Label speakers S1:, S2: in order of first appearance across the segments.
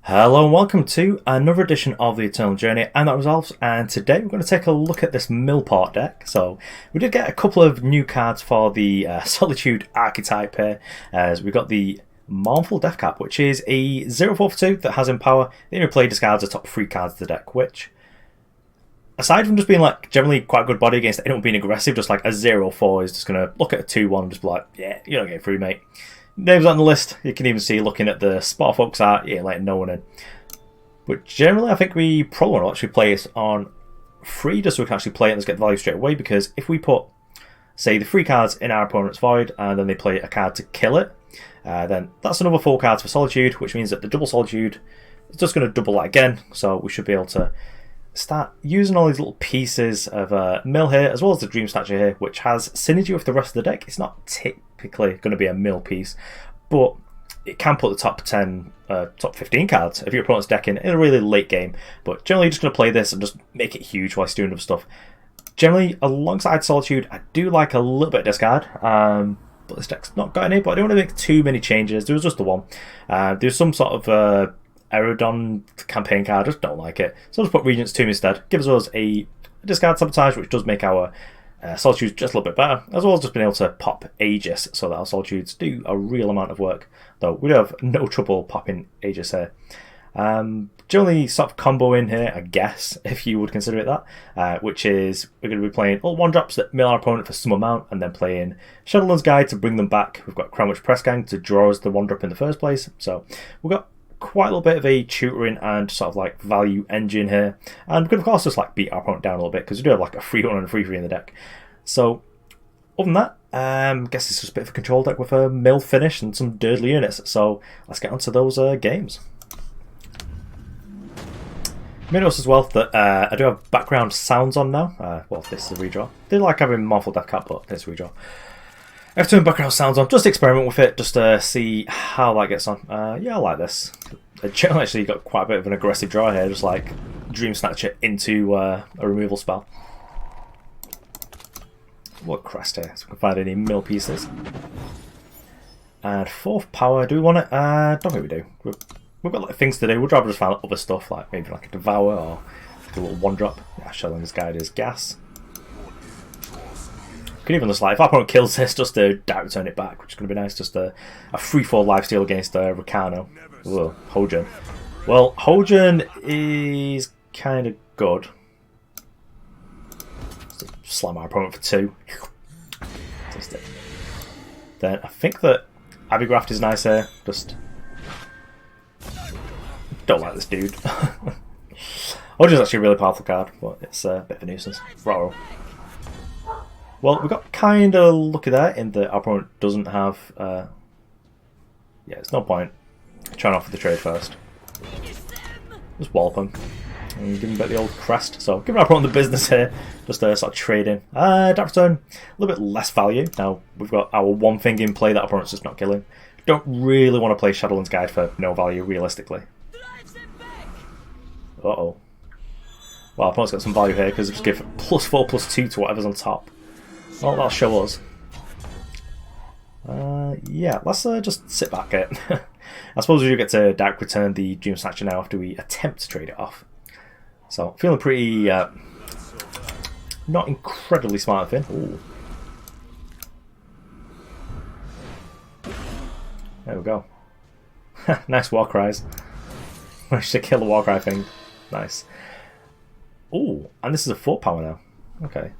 S1: Hello and welcome to another edition of the Eternal Journey and that resolves, and today we're going to take a look at this Millport deck. So we did get a couple of new cards for the Solitude archetype here, as we got the Mournful Deathcap, which is a 0/4 for 2 that has Empower. Then you play discards the top 3 cards of the deck, which aside from just being like generally quite a good body against anyone being aggressive, just like a 0/4 is just going to look at a 2/1 and just be like, yeah, you don't get through, mate. Names on the list, you can even see looking at the spot folks art, yeah, letting no one in. But generally, I think we probably want to actually play it on 3 just so we can actually play it and just get the value straight away. Because if we put, say, the 3 cards in our opponent's void and then they play a card to kill it, then that's another 4 cards for Solitude, which means that the double Solitude is just going to double that again. So we should be able to start using all these little pieces of mill here, as well as the Dreamsnatcher here, which has synergy with the rest of the deck. It's not typically going to be a mill piece, but it can put the top 10, top 15 cards of your opponent's deck in a really late game. But generally, you're just going to play this and just make it huge whilst doing other stuff. Generally, alongside Solitude, I do like a little bit of discard, but this deck's not got any, but I don't want to make too many changes. There was just the one. There's some sort of Aerodon campaign card, I just don't like it. So I'll just put Regent's Tomb instead. Gives us a discard Sabotage, which does make our Solitudes just a little bit better, as well as just being able to pop Aegis so that our Solitudes do a real amount of work. Though we do have no trouble popping Aegis here. Generally sort of combo in here, I guess, if you would consider it that, which is we're going to be playing all 1-drops that mill our opponent for some amount, and then playing Shadowlands Guide to bring them back. We've got Crownwatch Press Gang to draw us the 1-drop in the first place. So we've got quite a little bit of a tutoring and sort of like value engine here, and we could of course just like beat our opponent down a little bit because we do have like a 3/1 and a 3/3 in the deck. So other than that, guess it's just a bit of a control deck with a mill finish and some dirtly units. So let's get onto those games. You may notice as well that I do have background sounds on now. Well, this is a redraw. I did like having Mournful Deathcap, but this is a redraw. I have to turn background sounds on, just experiment with it, just to see how that gets on. Yeah, I like this. Generally, actually, got quite a bit of an aggressive draw here, just like Dreamsnatcher into a removal spell. What Crest here, so we can find any mill pieces. And 4th power, do we want it? Don't think we do. We've got like things to do. We'd rather just find other stuff, like maybe like a Devour or do a little 1-drop. Yeah, Shadowlands Guide is gas. Could even just like, if our opponent kills this, just to direct return it back, which is going to be nice. Just a 3/4 lifesteal against Ricano. Whoa, Hojan. Well, Hojan is kind of good. Just slam our opponent for 2. Just it. Then I think that Avigraft is nice here. Just don't like this dude. Hojan's actually a really powerful card, but it's a bit of a nuisance. Raro. Well, we got kind of lucky there in that our opponent doesn't have... yeah, it's no point trying off with the trade first. Just wallop him and give him a bit of the old Crest. So giving our opponent the business here, just sort of trading. Direct return, a little bit less value. Now we've got our one thing in play that our opponent's just not killing. Don't really want to play Shadowlands Guide for no value, realistically. Uh-oh. Well, our opponent's got some value here because they just give +4/+2 to whatever's on top. Well, that'll show us. Yeah, let's just sit back it. I suppose we do get to direct return the Dreamsnatcher now after we attempt to trade it off. So, feeling pretty not incredibly smart of him. Ooh. There we go. Nice Warcries. Managed to kill the Warcry thing. Nice. Ooh, and this is a 4 power now. Okay.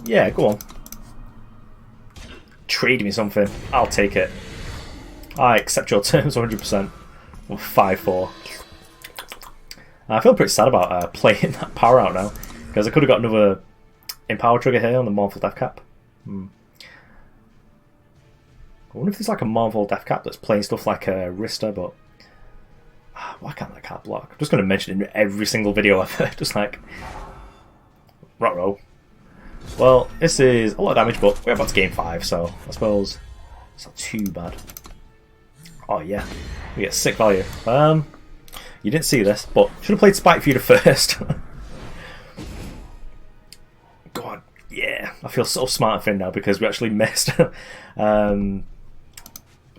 S1: Yeah, go on. Trade me something. I'll take it. I accept your terms 100%. 5/4. I feel pretty sad about playing that power out now, because I could have got another Empower trigger here on the Mournful Deathcap. I wonder if there's like a Mournful Deathcap that's playing stuff like Rista, but why can't that card block? I'm just going to mention it in every single video ever. Just like, ruh-roh. Well, this is a lot of damage, but we're about to game 5, so I suppose it's not too bad. Oh yeah, we get sick value. You didn't see this, but should have played Spitefeeder first. Go on, yeah. I feel so smart and thin now because we actually missed.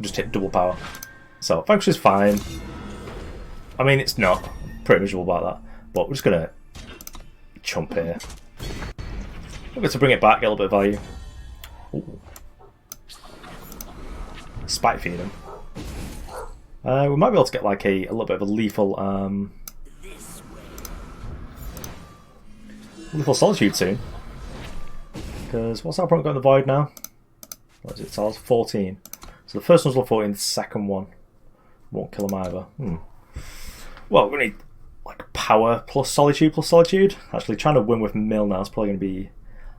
S1: Just hit double power. So Vanquish is fine. I mean, it's not. I'm pretty miserable about that. But we're just going to chump here. We're going to bring it back, get a little bit of value. Ooh. Spitefeeder. We might be able to get like a little bit of a lethal lethal Solitude soon. Because what's our opponent got in the void now? What is it? So it's 14. So the first one's level 14, the second one won't kill him either. Well, we need like power plus Solitude. Actually, trying to win with Mill now is probably going to be a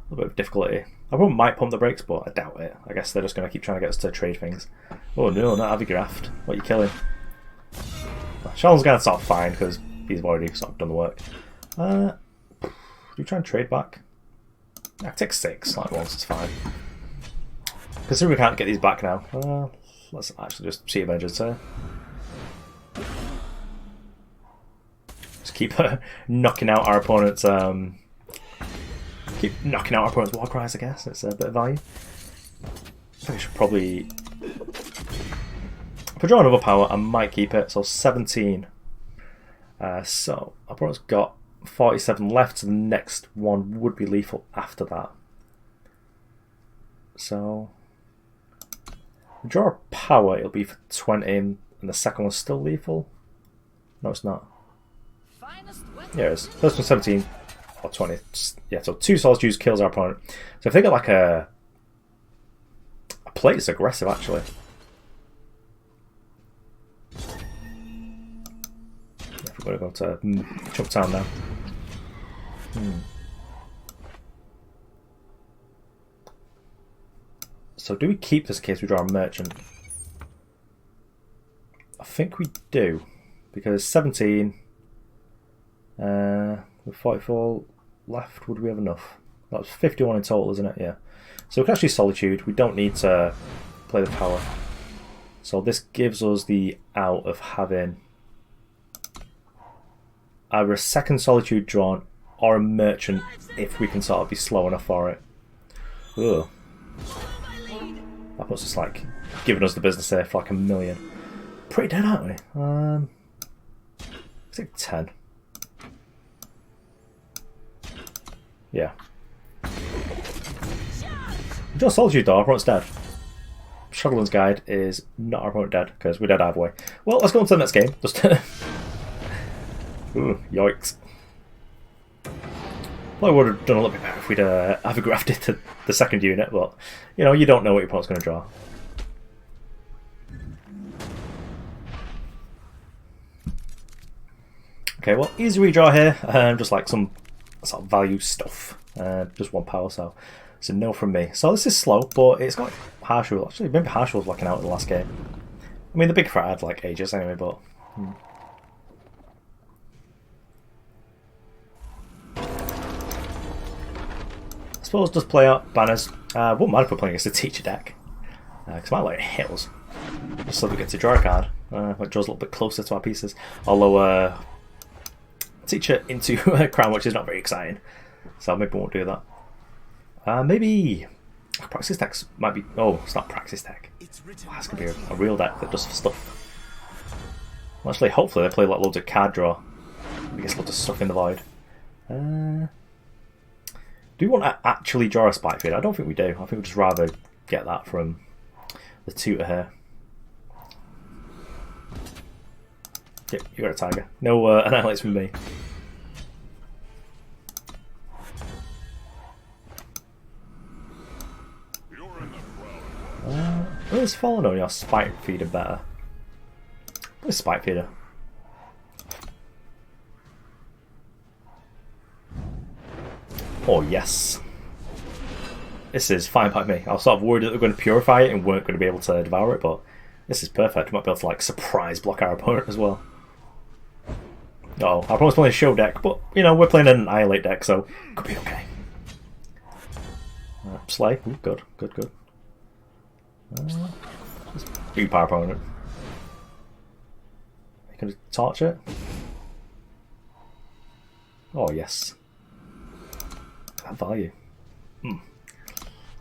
S1: little bit of difficulty. I probably might pump the brakes, but I doubt it. I guess they're just going to keep trying to get us to trade things. Oh no, not Avigraft. What are you killing? Shadowlands going to start fine because he's already sort of done the work. Do we try and trade back? I take 6, like once, it's fine. Considering we can't get these back now, let's actually just see Avengers here. Just keep knocking out our opponent's Warcries, I guess. It's a bit of value. I think I should probably... If I draw another power, I might keep it. So 17. So our opponent's got 47 left, so the next one would be lethal after that. So draw a power, it'll be for 20, and the second one's still lethal. No, it's not. Yeah, it is. First one's 17 or 20. Yeah, so 2 Solitudes kills our opponent. So if they get like a plate, it's aggressive actually. If we're going to go to Chump Town now. So do we keep this in case we draw a merchant? I think we do, because 17 with 44 left, would we have enough? That's 51 in total, isn't it? Yeah. So we can actually Solitude. We don't need to play the power. So this gives us the out of having either a second Solitude drawn or a merchant if we can sort of be slow enough for it. Ugh. That puts us like giving us the business there for like 1 million. Pretty dead, aren't we? It's like 10. Yeah. We draw Solitude though, our opponent's dead. Shadowlands Guide is not our opponent dead, because we're dead either way. Well, let's go on to the next game. Just ooh, yikes. Probably would have done a little bit better if we'd Avigrafted to the second unit, but you know, you don't know what your opponent's going to draw. Okay, well, easy redraw here, just like some sort of value stuff. Just 1 power, so it's a no from me. So this is slow, but it's got harsh rule. Actually, maybe harsh rule's locking out in the last game. I mean, the big threat had like ages anyway, but. I suppose just play out banners. Wouldn't mind if we're playing against a teacher deck, because my like hills. Just so we get to draw a card, which draws a little bit closer to our pieces. Although teacher into Crownwatch is not very exciting, so maybe we won't do that. Maybe Praxis decks might be. Oh, it's not Praxis deck. That's gonna be a real deck that does stuff. Well, actually, hopefully they play like loads of card draw. I guess loads of stuff in the void. Do we want to actually draw a Spitefeeder? I don't think we do. I think we'd just rather get that from the tutor here. Yep, you got a tiger. No Annihilates from me. Is Fallen Oni or Spitefeeder better? Where's Spitefeeder? Oh yes. This is fine by me. I was sort of worried that they were going to purify it and weren't going to be able to devour it, but this is perfect. We might be able to like surprise block our opponent as well. Oh, our opponent's playing a show deck, but you know, we're playing an Annihilate deck, so could be okay. Slay. Ooh, good, good, good. Big power opponent. You can torch it. Oh yes. That value.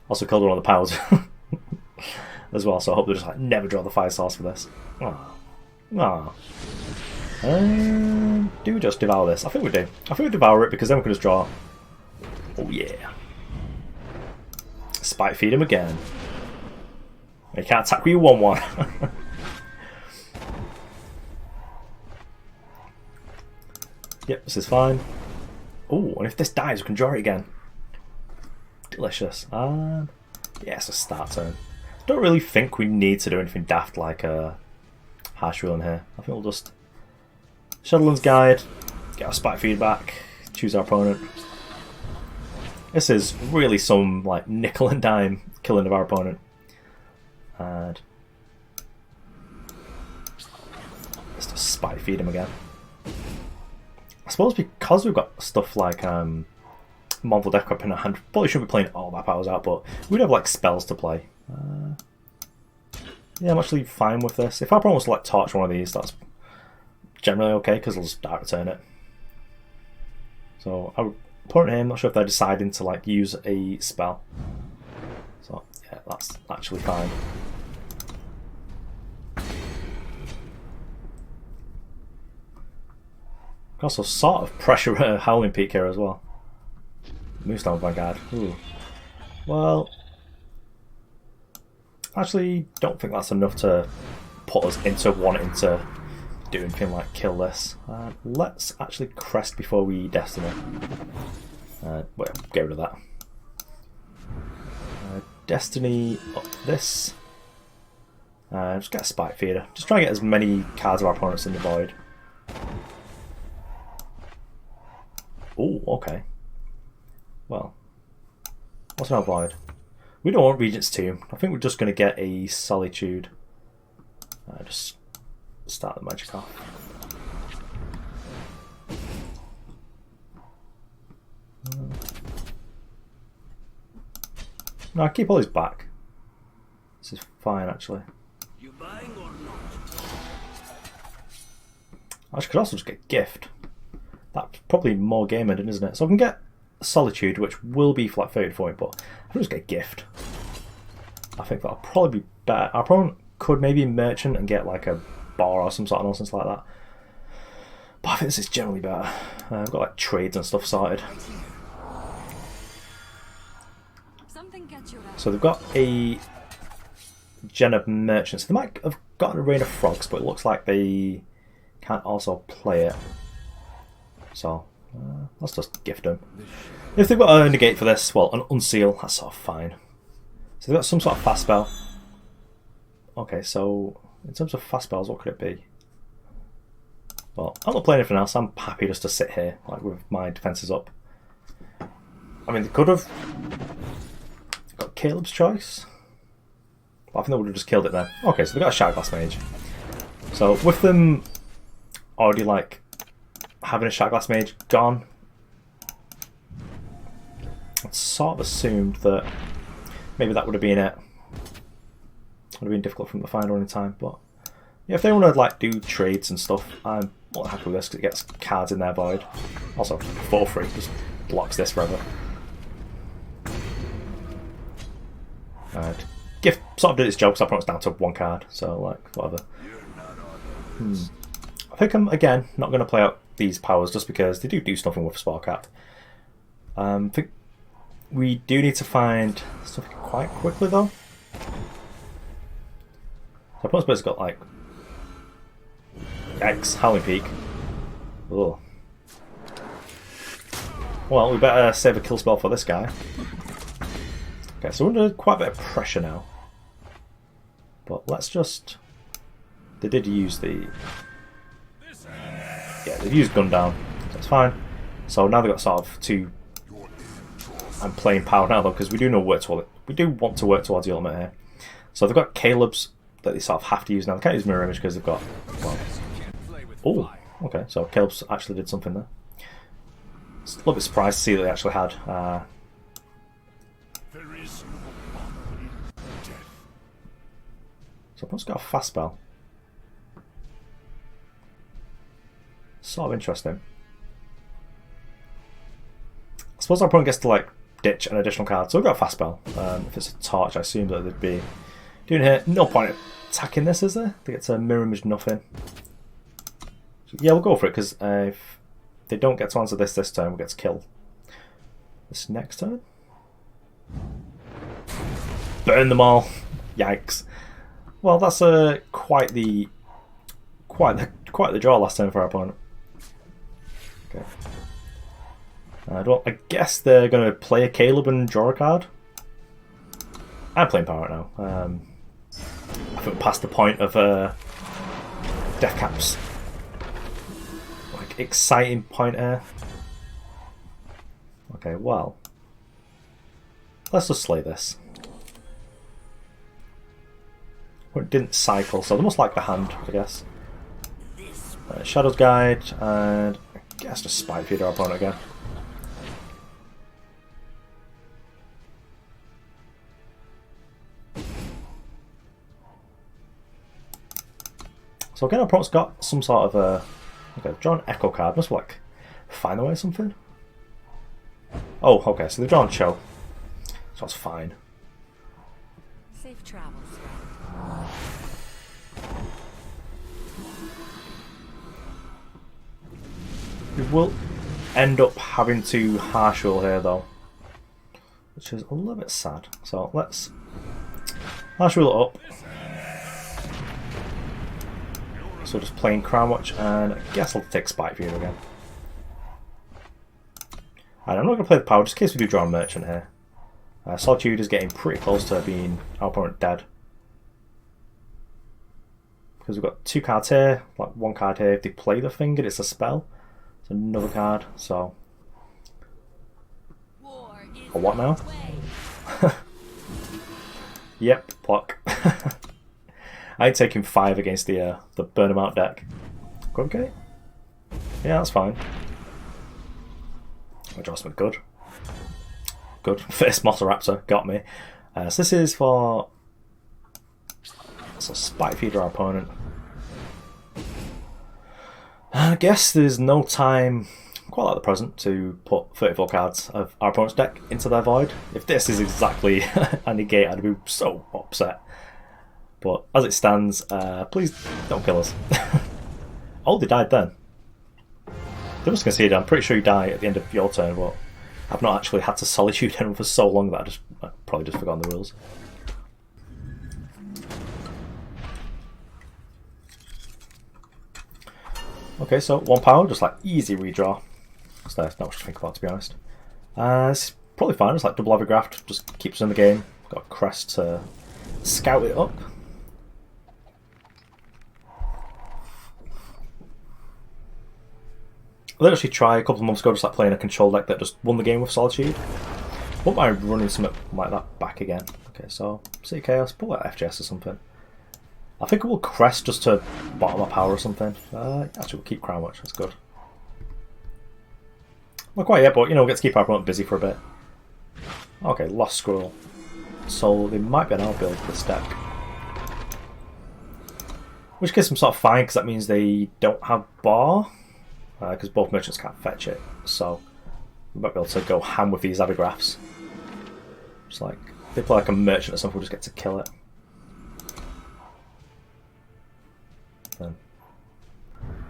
S1: Also killed one of the powers as well, so I hope they just like never draw the fire source for this. Oh. Ah. Do we just devour this? I think we do. I think we devour it because then we can just draw. Oh yeah. Spitefeed him again. He can't attack you 1-1. Yep, this is fine. Oh, and if this dies, we can draw it again. Delicious. Yeah, it's a start turn. Don't really think we need to do anything daft like a Harsh Rule in here. I think we'll just Shadowlands Guide, get our Spitefeeder back, choose our opponent. This is really some like nickel and dime killing of our opponent. And let's just Spitefeed him again. I suppose because we've got stuff like Mournful Deathcap in our hand, probably shouldn't be playing all of our powers out, but we'd have like spells to play. Yeah, I'm actually fine with this. If our opponent was to like torch one of these, that's generally okay because they'll just start return it. So I would opponent here, I'm not sure if they're deciding to like use a spell. So yeah, that's actually fine. Also sort of pressure Howling Peak here as well. Moonstone Vanguard. Ooh. Well, actually don't think that's enough to put us into wanting to do anything like kill this. Let's actually Crest before we Destiny. Well, get rid of that. Destiny up this. Just get a Spitefeeder. Just try and get as many cards of our opponents in the void. Oh, okay. Well, what's our void? We don't want Regent's Tomb. I think we're just going to get a Solitude. Just start the magic off. No, I keep all these back. This is fine, actually.
S2: You buying or not?
S1: I could also just get Gift. That's probably more game ending, isn't it? So I can get Solitude, which will be flat 30 for me, but I can just get Gift. I think that'll probably be better. Our opponent could maybe Merchant and get like a bar or some sort of nonsense like that. But I think this is generally better. I've got like trades and stuff sorted. So they've got a Gen of Merchants. They might have gotten a Rain of Frogs, but it looks like they can't also play it. So let's just gift them. If they've got a negate for this, well, an unseal, that's sort of fine. So they've got some sort of fast spell. Okay, so in terms of fast spells, what could it be? Well, I'm not playing anything else. I'm happy just to sit here, like with my defences up. I mean, they could have got Caleb's Choice, but I think they would have just killed it then. Okay, so they've got a Shardglass Mage. So with them already like having a Shardglass Mage gone, I sort of assumed that maybe that would have been it. Would have been difficult for them to find one in time, but yeah, if they want to like do trades and stuff, I'm more than happy with this because it gets cards in their void. Also, for free, just blocks this forever. Gift sort of did its job because I brought it down to one card, so like whatever. I think I'm again not going to play out these powers just because they do something with Spellcap. I think we do need to find something quite quickly though. So opponent's basically got like X Howling Peak. Oh. Well, we better save a kill spell for this guy. Okay, so we're under quite a bit of pressure now. But let's just... They did use the... Yeah, they've used Gun Down. That's fine. So now they've got sort of two... I'm playing power now though, because we do know work towards it. We do want to work towards the ultimate here. So they've got Caleb's that they sort of have to use now. They can't use Mirror Image because they've got... Well... Oh, okay, so Caleb's actually did something there. Just a little bit surprised to see that they actually had... So I've got a fast spell. Sort of interesting. I suppose our opponent gets to like ditch an additional card, so we've got a fast spell. If it's a torch, I assume that they'd be doing here. No point attacking this, is there? I think it's a mirror image nothing. Yeah, we'll go for it, because if they don't get to answer this turn, we'll get to kill this next turn. Burn them all. Yikes. Well, that's quite the draw last turn for our opponent. Okay. Well, I guess they're going to play a Caleb and draw a card. I'm playing power right now. I think past the point of Deathcap's like exciting point here. Okay, well, let's just slay this. Well, it didn't cycle, so they must like the hand, I guess. Shadow's Guide, and I guess just Spitefeeder our opponent again. So again, our opponent's got some sort of okay, draw an Echo card. Must like find away something. Oh, okay, so they've drawn Cho, so that's fine.
S3: Safe travels.
S1: We will end up having to harsh rule here though, which is a little bit sad. So let's harsh rule it up. So just playing Crownwatch, and I guess I'll take Spitefeeder again. And I'm not going to play the power just in case we do draw a merchant here. Solitude is getting pretty close to being our opponent dead. Because we've got 2 cards here, like 1 card here. If they play the finger, it's a spell. It's another card, so. Or what now? Yep, block. I ain't taking 5 against the burn 'em out deck. Okay. Yeah, that's fine. Adjustment, good. Good. First Motoraptor, got me. So this is for Spitefeeder our opponent. I guess there's no time, quite like the present, to put 34 cards of our opponent's deck into their void. If this is exactly a negate, I'd be so upset. But as it stands, please don't kill us. Oh, they died then. They must concede. I'm pretty sure you die at the end of your turn, but I've not actually had to Solitude anyone for so long that I probably just forgotten the rules. Okay, so 1 power, just like easy redraw. So there's not much to think about, to be honest. It's probably fine, just like double Avigraft, just keeps us in the game. Got Crest to scout it up. I did actually try a couple of months ago just like playing a control deck that just won the game with Solitude. Wouldn't mind running something like that back again. Okay, so City Chaos, put like FGS or something. I think we'll Crest just to bottom our power or something. Actually, we'll keep Crownwatch, that's good. Not quite yet, but you know, we'll get to keep our opponent busy for a bit. Okay, Lost Scroll. So they might be an outbuild for this deck. Which case I'm sort of fine, because that means they don't have bar. Because both merchants can't fetch it, so we might be able to go ham with these Avigrafts. Just like, if they play like a merchant or something, we'll just get to kill it. Then.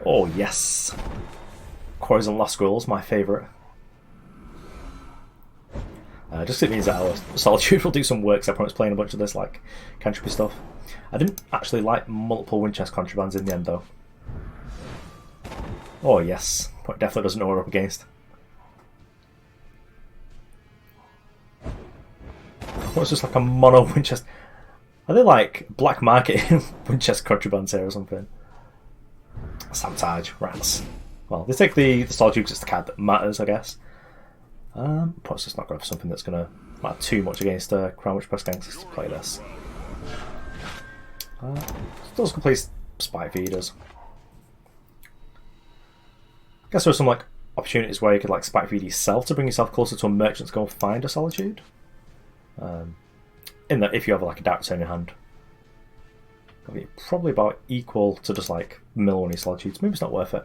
S1: Oh yes! Quarries and Lost Scrolls, my favourite. Just it means that our Solitude will do some work, because everyone's playing a bunch of this like cantripy stuff. I didn't actually like multiple Winchester contrabands in the end though. Oh yes, but definitely doesn't know what we're up against. What's just like a mono Winchester? Are they like black market Winchester contrabands here or something? Sabotage, rats. Well, they take the Solitude because it's the card that matters, I guess. Perhaps just not going for something that's going to matter too much against Crownwatch Press Gangsters to play this. Those can play Spitefeeders. I guess there's some like opportunities where you could like Spitefeed yourself to bring yourself closer to a merchant to go find a Solitude. In that, if you have like a Dark Return in your hand, it'll be probably about equal to just like mill one of your Solitudes. Maybe it's not worth it.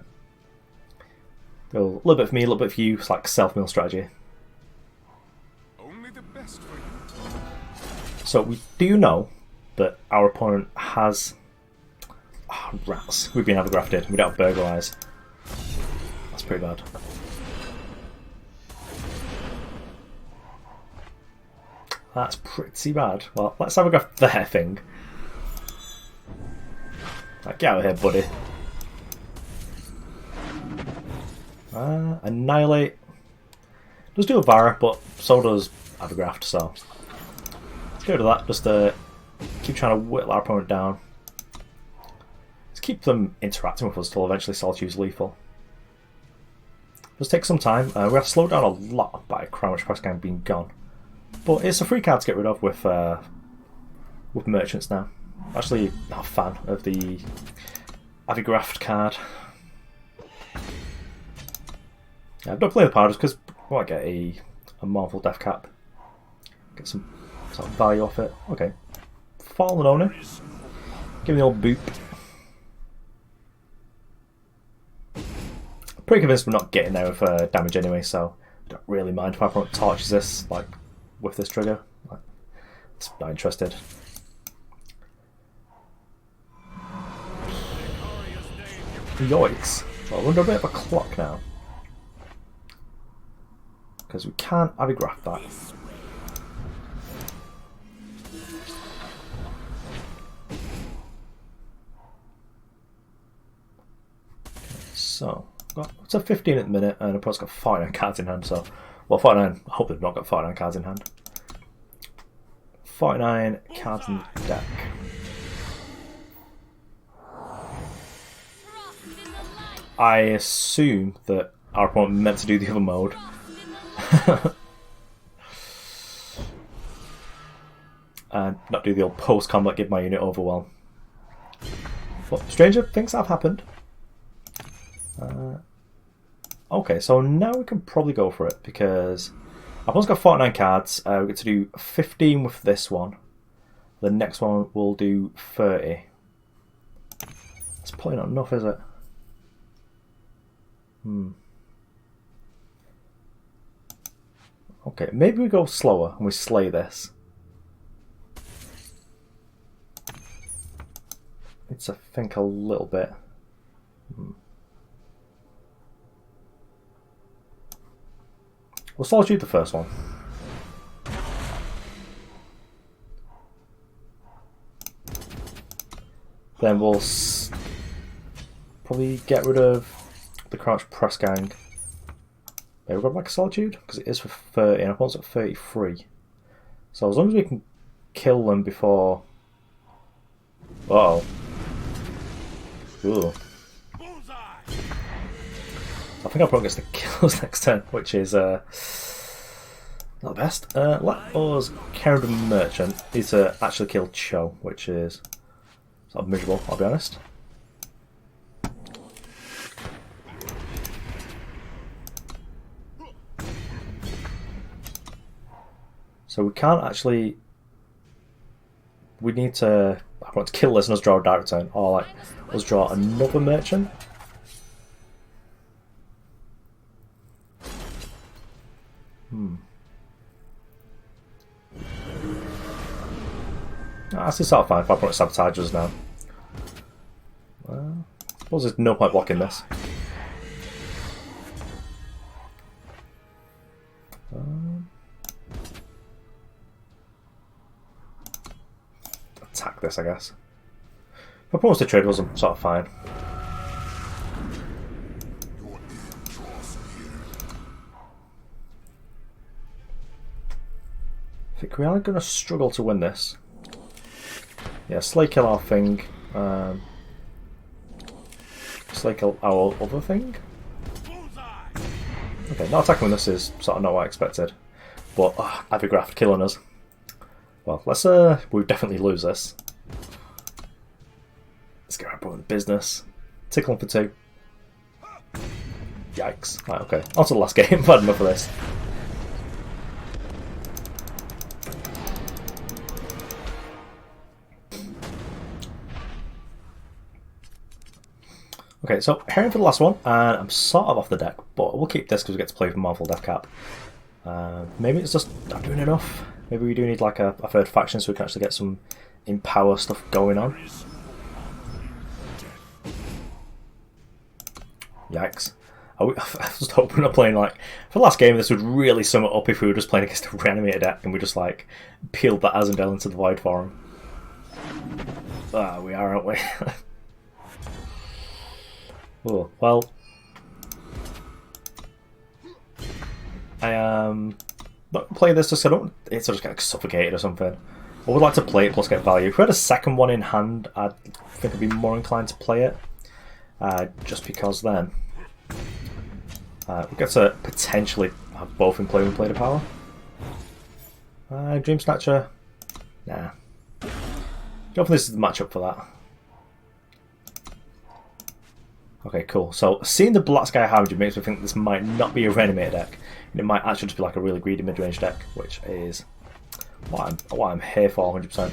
S1: A little bit for me, a little bit for you. It's like self-mill strategy.
S4: Only the best for you.
S1: So we do know that our opponent has... Oh, rats. We've been Avigrafted. We don't have Burglarize. That's pretty bad. That's pretty bad. Well, let's Avigraft their thing. Right, get out of here, buddy. Annihilate. Does do a Devour, but so does Avigraft, so let's get rid of that. Just keep trying to whittle our opponent down. Let's keep them interacting with us till eventually Solitude's lethal. Does take some time. We have to slow down a lot by Crownwatch Press Gang being gone. But it's a free card to get rid of with merchants now. Actually, not a fan of the Avigraft card. Yeah, I don't play the powders because I want to get a Mournful Deathcap. Get some sort of value off it. Okay. Fallen Oni. Give me the old boop. I'm pretty convinced we're not getting there with damage anyway, so I don't really mind if my opponent torches this, like, with this trigger. It's not interested. Yikes. Well, we're under a bit of a clock now. Because we can't Avigraft that. So, it's a 15 at the minute, and I've got 49 cards in hand, so... Well, 49, I hope they've not got 49 cards in hand. 49 cards in the deck. I assume that our opponent meant to do the other mode. And not do the old post-combat give my unit overwhelm. But stranger things have happened. Okay, so now we can probably go for it because I've only got 49 cards. We get to do 15 with this one. The next one will do 30. That's probably not enough, is it? Okay, maybe we go slower and we slay this. It's to think a little bit. We'll Solitude the first one. Then we'll probably get rid of the Crownwatch Press Gang. Maybe we'll go back to Solitude because it is for 30 and opponent's at 33. So as long as we can kill them before. Uh oh. Ooh. I think our opponent gets to kill us next turn, which is not the best. Let us carry the merchant. Need to actually kill Cho, which is sort of miserable, I'll be honest. So we can't actually. We need to. I want to kill this and us draw a direct turn, or like us draw another merchant. That's sort of fine if I put sabotages now. Well, I suppose there's no point blocking this. Attack this, I guess. If I promise to trade, I'm sort of fine. I think we are going to struggle to win this. Yeah, slay kill our thing. Slay kill our other thing. Okay, not attacking with this is sort of not what I expected. But Avigraft killing us. Well, let's we definitely lose this. Let's get our opponent business. Tickle him for 2. Yikes. Right, okay. On to the last game. I've had enough of this. Okay, so heading for the last one, and I'm sort of off the deck, but we'll keep this because we get to play for Mournful Deathcap. Maybe it's just not doing enough. Maybe we do need like a third faction so we can actually get some Empower stuff going on. Yikes. I was hoping we're not playing like... For the last game, this would really sum it up if we were just playing against a reanimated deck and we just like peeled that Azendel into the void for him. Ah, we are, aren't we? Oh, well... I am not gonna play this just so I don't... It's just get suffocated or something. I would like to play it plus get value. If we had a second one in hand, I think I'd be more inclined to play it. Just because then we get to potentially have both in play when we play the power. Dreamsnatcher, nah. Don't think this is the matchup for that. Okay, cool. So seeing the Black Sky Havoc makes me think this might not be a reanimated deck. It might actually just be like a really greedy mid-range deck, which is what I'm here for 100%.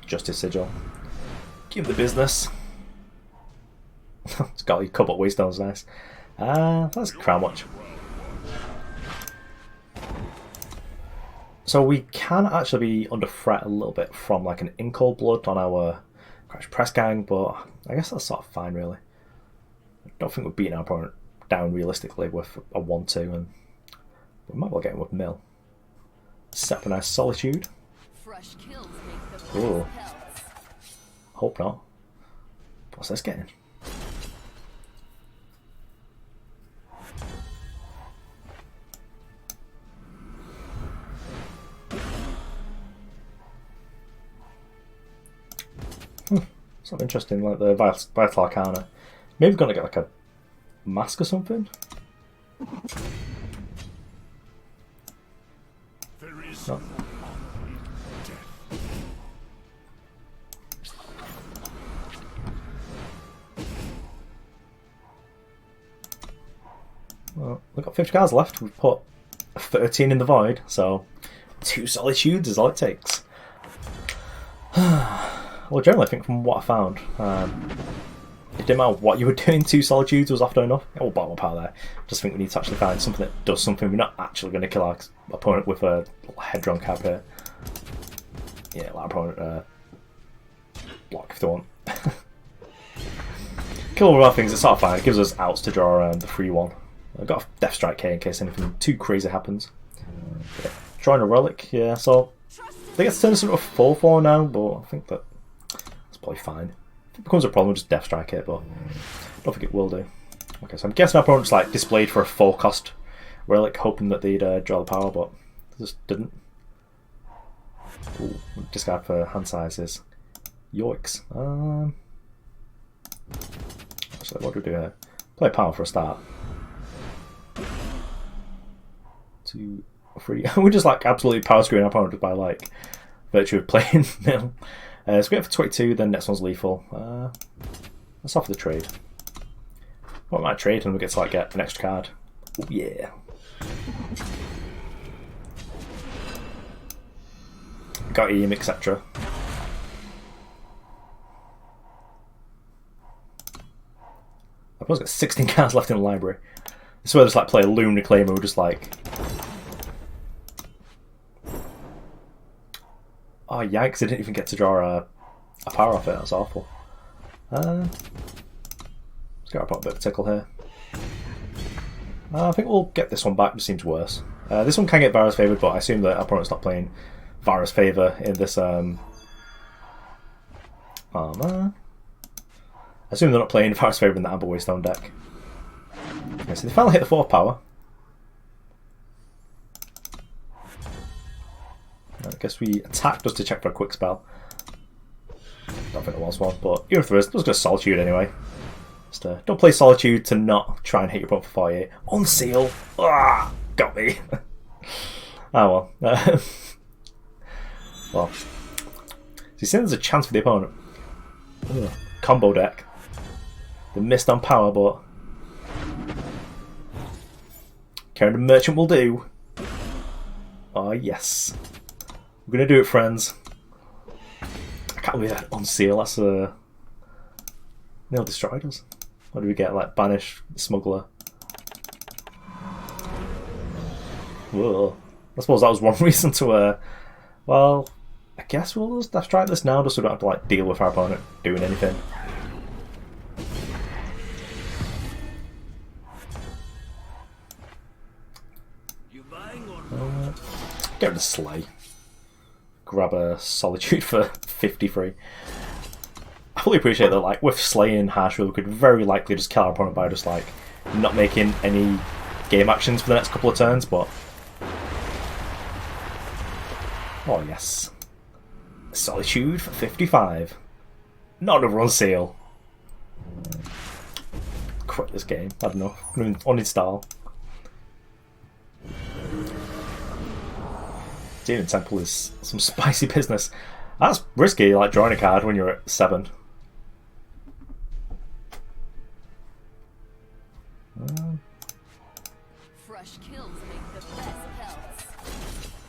S1: Justice Sigil. Give the business. It's got a couple of Waystones, nice. That's Crownwatch. So we can actually be under threat a little bit from like an Incold Blood on our Crash Press Gang, but I guess that's sort of fine really. I don't think we're beating our opponent down realistically with a 1-2, and we might well get him with Mill. Set up a nice Solitude.
S3: Fresh kills make the
S1: Ooh.
S3: best pelts.
S1: Hope not. What's this getting? Something interesting, like the Vital Arcana. Maybe we're gonna get like a mask or something. No. Well, we've got 50 cards left. We've put 13 in the void, so 2 Solitudes is all it takes. Well, generally, I think from what I found, it didn't matter what you were doing, 2 Solitudes was often enough. Oh, bottom up out there. Just think we need to actually find something that does something. We're not actually going to kill our opponent with a Hedron Cab here. Yeah, let our opponent block if they want. Kill all our things, it's sort of fine. It gives us outs to draw around the 3-1. I've got a Deathstrike here in case anything too crazy happens. Yeah. Drawing a Relic, yeah, so I think it's turned into a 4-4 now, but I think that that's probably fine. If it becomes a problem, we'll just Deathstrike it, but I don't think it will do. Okay, so I'm guessing our opponent's like displayed for a 4-cost Relic, hoping that they'd draw the power, but they just didn't. Ooh, discard for hand sizes. Yoicks. Actually, what do we do here? Play power for a start. 2, 3. We're just like absolutely power screwing our opponent by like virtue of playing Mill. So we get for 22, then next one's lethal. Let's offer the trade. What might trade and we get to like get an extra card? Oh yeah. Got EM, etc. I've got 16 cards left in the library. This is where I just like play a Loom Reclaimer, we're just like... Oh yikes, I didn't even get to draw a power off it, that's awful. Let's get a bit of a tickle here. I think we'll get this one back, it seems worse. This one can get Vara's favoured, but I assume that our opponent's not playing Vara's favour in this armor. I assume they're not playing Vara's favour in the Amber Waystone deck. Okay, so they finally hit the 4th power. I guess we attacked just to check for a quick spell. Don't think there was one, but even if there is, let's go Solitude anyway. Just don't play Solitude to not try and hit your opponent for 48. Unseal! Ah, got me! Oh well. Well. So you see there's a chance for the opponent. Ugh. Combo deck. They missed on power, but Carrying the Merchant will do. Oh yes. We're gonna do it, friends. I can't believe that Unseal, that's a... They'll destroy us. What do we get? Like Banish, Smuggler. Whoa. I suppose that was one reason to, well, I guess we'll just Deathstrike this now just so we don't have to like deal with our opponent doing anything.
S2: You buying or not?
S1: Get rid of Slay. Grab a Solitude for 53. I fully appreciate that, like, with Slay and Harsh Rule, we could very likely just kill our opponent by just, like, not making any game actions for the next couple of turns, but... Oh, yes. Solitude for 55. Not another unseal. Quit this game. I don't know. I'm going to uninstall. Demon Temple is some spicy business. That's risky, like drawing a card when you're at 7.
S3: Fresh kills make the best pelts.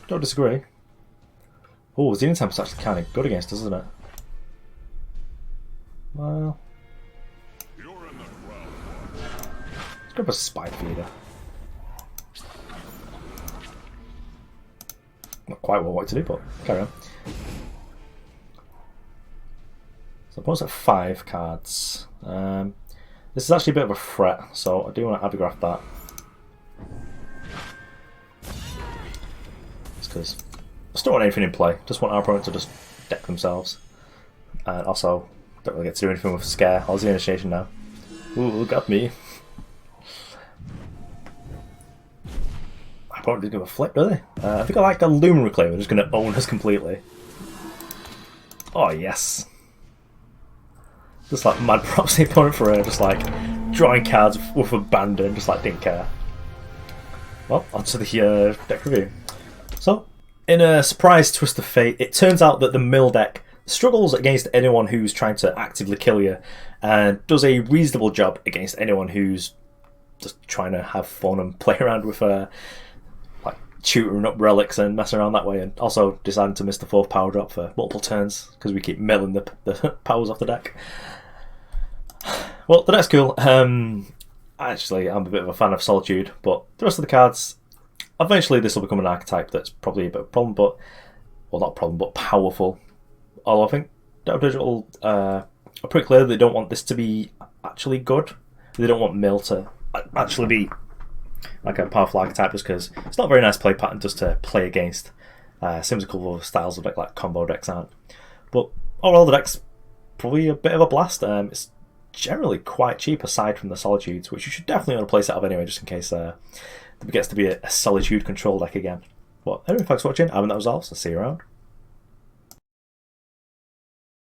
S1: Don't disagree. Oh, Demon Temple's actually kind of good against us, isn't it? Well, let's grab a Spitefeeder. Not quite what I wanted to do, but carry on. So opponent's at 5 cards. This is actually a bit of a threat, so I do want to Avigraft that. Just because I still don't want anything in play. Just want our opponent to just deck themselves. And also, don't really get to do anything with Scare. I'll the initiation now. Ooh, got me. My opponent didn't give a flip, really. I think I like a Lumen Reclaimer, just going to own us completely. Oh, yes. Just like mad props the opponent for just like drawing cards with abandon, just like didn't care. Well, on to the deck review. So, in a surprise twist of fate, it turns out that the Mill deck struggles against anyone who's trying to actively kill you, and does a reasonable job against anyone who's just trying to have fun and play around with like tutoring up relics and messing around that way, and also deciding to miss the 4th power drop for multiple turns because we keep milling the powers off the deck. Well, the deck's cool. Actually, I'm a bit of a fan of Solitude, but the rest of the cards, eventually this will become an archetype that's probably a bit of a problem, but, well, not a problem, but powerful. Although I think Death Digital are pretty clear that they don't want this to be actually good. They don't want Mill to actually be like a powerful archetype, just because it's not a very nice play pattern just to play against. Same as a couple of styles of deck, like combo decks aren't. But overall, the deck's probably a bit of a blast. It's generally quite cheap aside from the Solitudes, which you should definitely want to play set up anyway, just in case it gets to be a Solitude control deck again. But anyway, thanks for watching. I'm that was all, so see you around.